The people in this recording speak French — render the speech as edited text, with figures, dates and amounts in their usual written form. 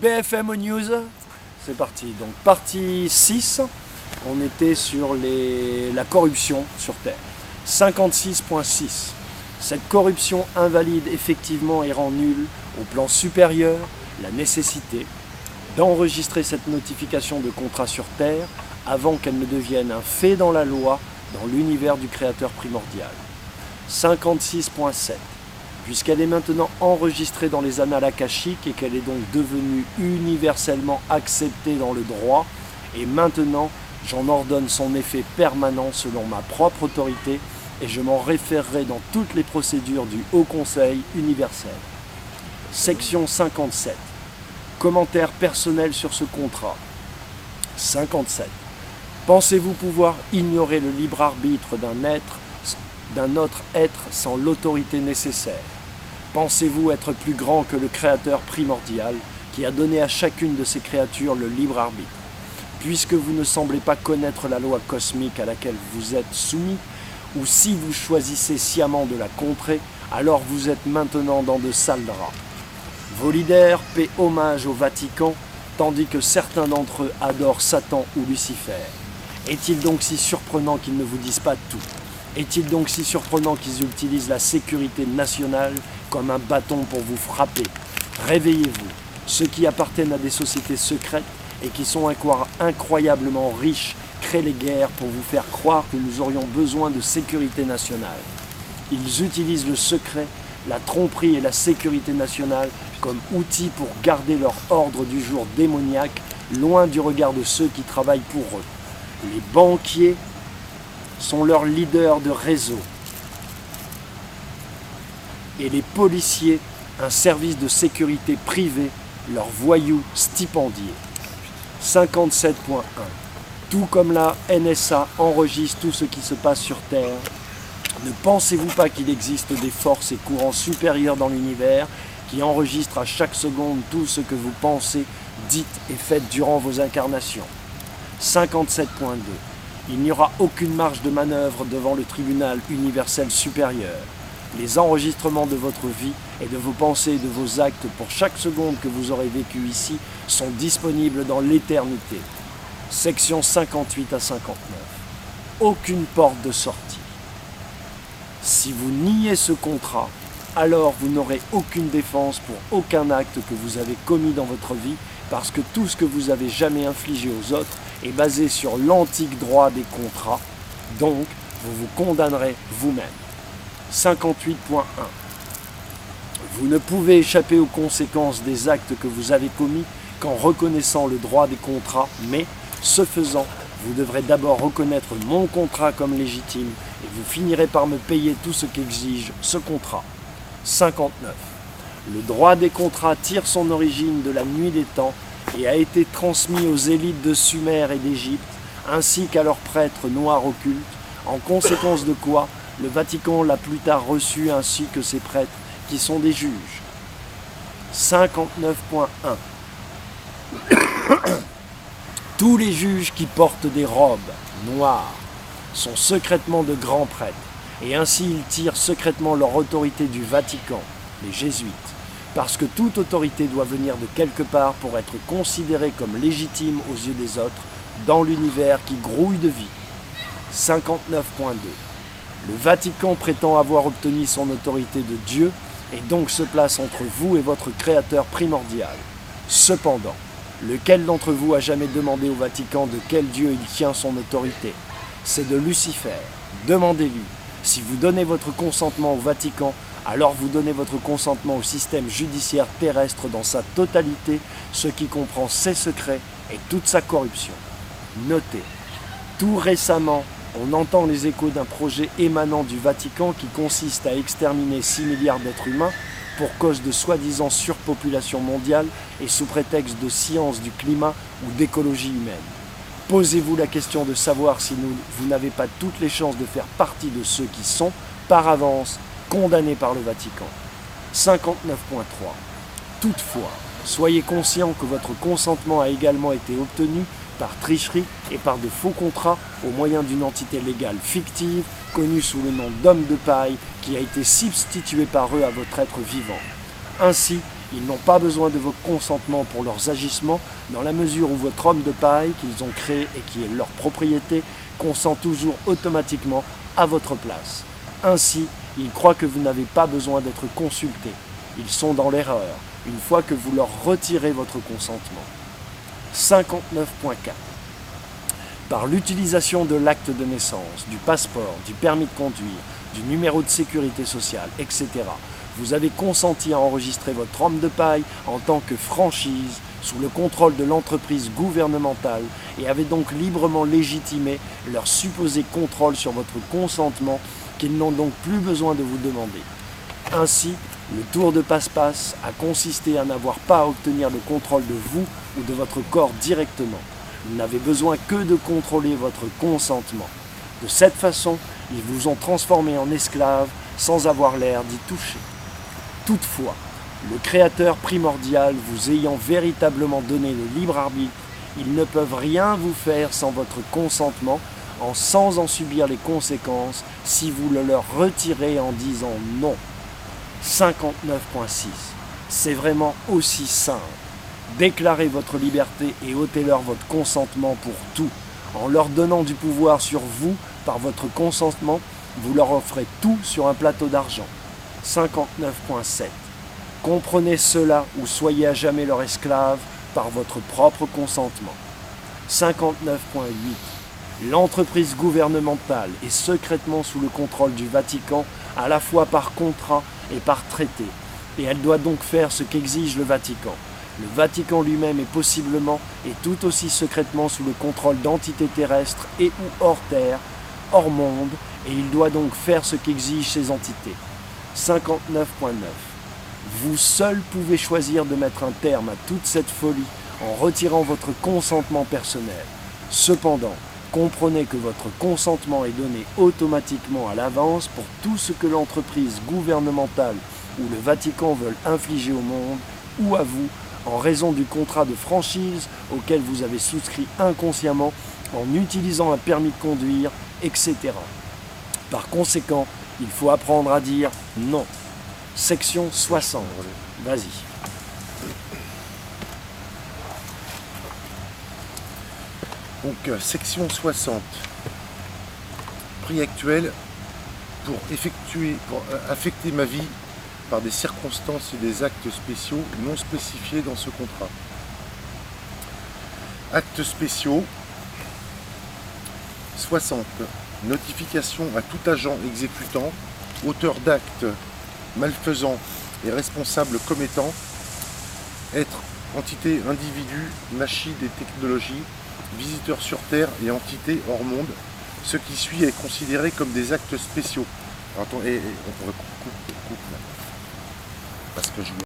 BFM News, c'est parti. Donc partie 6, on était sur la corruption sur Terre. 56.6. Cette corruption invalide effectivement et rend nulle au plan supérieur la nécessité d'enregistrer cette notification de contrat sur Terre avant qu'elle ne devienne un fait dans la loi dans l'univers du Créateur primordial. 56.7. Puisqu'elle est maintenant enregistrée dans les annales akashiques et qu'elle est donc devenue universellement acceptée dans le droit, et maintenant j'en ordonne son effet permanent selon ma propre autorité et je m'en référerai dans toutes les procédures du Haut Conseil universel. Section 57. Commentaire personnel sur ce contrat. 57. Pensez-vous pouvoir ignorer le libre arbitre d'un autre être sans l'autorité nécessaire? Pensez-vous être plus grand que le Créateur primordial qui a donné à chacune de ces créatures le libre arbitre? Puisque vous ne semblez pas connaître la loi cosmique à laquelle vous êtes soumis, ou si vous choisissez sciemment de la contrer, alors vous êtes maintenant dans de sales draps. Vos leaders paient hommage au Vatican, tandis que certains d'entre eux adorent Satan ou Lucifer. Est-il donc si surprenant qu'ils ne vous disent pas tout? Est-il donc si surprenant qu'ils utilisent la sécurité nationale comme un bâton pour vous frapper? Réveillez-vous, ceux qui appartiennent à des sociétés secrètes et qui sont incroyablement riches créent les guerres pour vous faire croire que nous aurions besoin de sécurité nationale. Ils utilisent le secret, la tromperie et la sécurité nationale comme outils pour garder leur ordre du jour démoniaque loin du regard de ceux qui travaillent pour eux. Les banquiers sont leurs leaders de réseau et les policiers, un service de sécurité privé, leurs voyous stipendiés. 57.1. Tout comme la NSA enregistre tout ce qui se passe sur Terre, ne pensez-vous pas qu'il existe des forces et courants supérieurs dans l'univers qui enregistrent à chaque seconde tout ce que vous pensez, dites et faites durant vos incarnations? 57.2. Il n'y aura aucune marge de manœuvre devant le tribunal universel supérieur. Les enregistrements de votre vie et de vos pensées et de vos actes pour chaque seconde que vous aurez vécu ici sont disponibles dans l'éternité. Section 58 à 59. Aucune porte de sortie. Si vous niez ce contrat, alors vous n'aurez aucune défense pour aucun acte que vous avez commis dans votre vie parce que tout ce que vous avez jamais infligé aux autres est basé sur l'antique droit des contrats, donc vous vous condamnerez vous-même. 58.1. Vous ne pouvez échapper aux conséquences des actes que vous avez commis qu'en reconnaissant le droit des contrats, mais, ce faisant, vous devrez d'abord reconnaître mon contrat comme légitime et vous finirez par me payer tout ce qu'exige ce contrat. 59. Le droit des contrats tire son origine de la nuit des temps et a été transmis aux élites de Sumer et d'Égypte, ainsi qu'à leurs prêtres noirs occultes, en conséquence de quoi le Vatican l'a plus tard reçu ainsi que ses prêtres, qui sont des juges. 59.1. Tous les juges qui portent des robes noires sont secrètement de grands prêtres, et ainsi ils tirent secrètement leur autorité du Vatican, les jésuites, parce que toute autorité doit venir de quelque part pour être considérée comme légitime aux yeux des autres dans l'univers qui grouille de vie. 59.2. Le Vatican prétend avoir obtenu son autorité de Dieu et donc se place entre vous et votre Créateur primordial. Cependant, lequel d'entre vous a jamais demandé au Vatican de quel Dieu il tient son autorité? C'est de Lucifer. Demandez-lui. Si vous donnez votre consentement au Vatican, alors vous donnez votre consentement au système judiciaire terrestre dans sa totalité, ce qui comprend ses secrets et toute sa corruption. Notez, tout récemment, on entend les échos d'un projet émanant du Vatican qui consiste à exterminer 6 milliards d'êtres humains pour cause de soi-disant surpopulation mondiale et sous prétexte de science du climat ou d'écologie humaine. Posez-vous la question de savoir si vous n'avez pas toutes les chances de faire partie de ceux qui sont, par avance, condamnés par le Vatican. 59.3. Toutefois, soyez conscient que votre consentement a également été obtenu par tricherie et par de faux contrats au moyen d'une entité légale fictive connue sous le nom d'homme de paille qui a été substitué par eux à votre être vivant. Ainsi, Ils n'ont pas besoin de votre consentement pour leurs agissements, dans la mesure où votre homme de paille qu'ils ont créé et qui est leur propriété consent toujours automatiquement à votre place. Ainsi, ils croient que vous n'avez pas besoin d'être consulté. Ils sont dans l'erreur, une fois que vous leur retirez votre consentement. 59.4. Par l'utilisation de l'acte de naissance, du passeport, du permis de conduire, du numéro de sécurité sociale, etc., vous avez consenti à enregistrer votre homme de paille en tant que franchise sous le contrôle de l'entreprise gouvernementale et avez donc librement légitimé leur supposé contrôle sur votre consentement qu'ils n'ont donc plus besoin de vous demander. Ainsi, le tour de passe-passe a consisté à n'avoir pas à obtenir le contrôle de vous ou de votre corps directement. Ils n'avaient besoin que de contrôler votre consentement. De cette façon, ils vous ont transformé en esclaves sans avoir l'air d'y toucher. Toutefois, le Créateur primordial vous ayant véritablement donné le libre arbitre, ils ne peuvent rien vous faire sans votre consentement, sans en subir les conséquences si vous le leur retirez en disant non. 59.6. C'est vraiment aussi simple. Déclarez votre liberté et ôtez-leur votre consentement pour tout. En leur donnant du pouvoir sur vous par votre consentement, vous leur offrez tout sur un plateau d'argent. 59.7. Comprenez cela ou soyez à jamais leur esclave par votre propre consentement. 59.8. L'entreprise gouvernementale est secrètement sous le contrôle du Vatican, à la fois par contrat et par traité, et elle doit donc faire ce qu'exige le Vatican. Le Vatican lui-même est possiblement et tout aussi secrètement sous le contrôle d'entités terrestres et ou hors terre, hors monde, et il doit donc faire ce qu'exigent ces entités. 59.9. Vous seul pouvez choisir de mettre un terme à toute cette folie en retirant votre consentement personnel. Cependant, comprenez que votre consentement est donné automatiquement à l'avance pour tout ce que l'entreprise gouvernementale ou le Vatican veulent infliger au monde ou à vous en raison du contrat de franchise auquel vous avez souscrit inconsciemment en utilisant un permis de conduire, etc. Par conséquent, il faut apprendre à dire non. Section 60. Vas-y. Donc, section 60. Prix actuel pour affecter ma vie par des circonstances et des actes spéciaux non spécifiés dans ce contrat. Actes spéciaux. 60. Notification à tout agent exécutant, auteur d'actes malfaisant et responsable comme étant, être entité, individu, machine et technologie, visiteur sur Terre et entité hors monde. Ce qui suit est considéré comme des actes spéciaux. Attends, on coupe là. Parce que je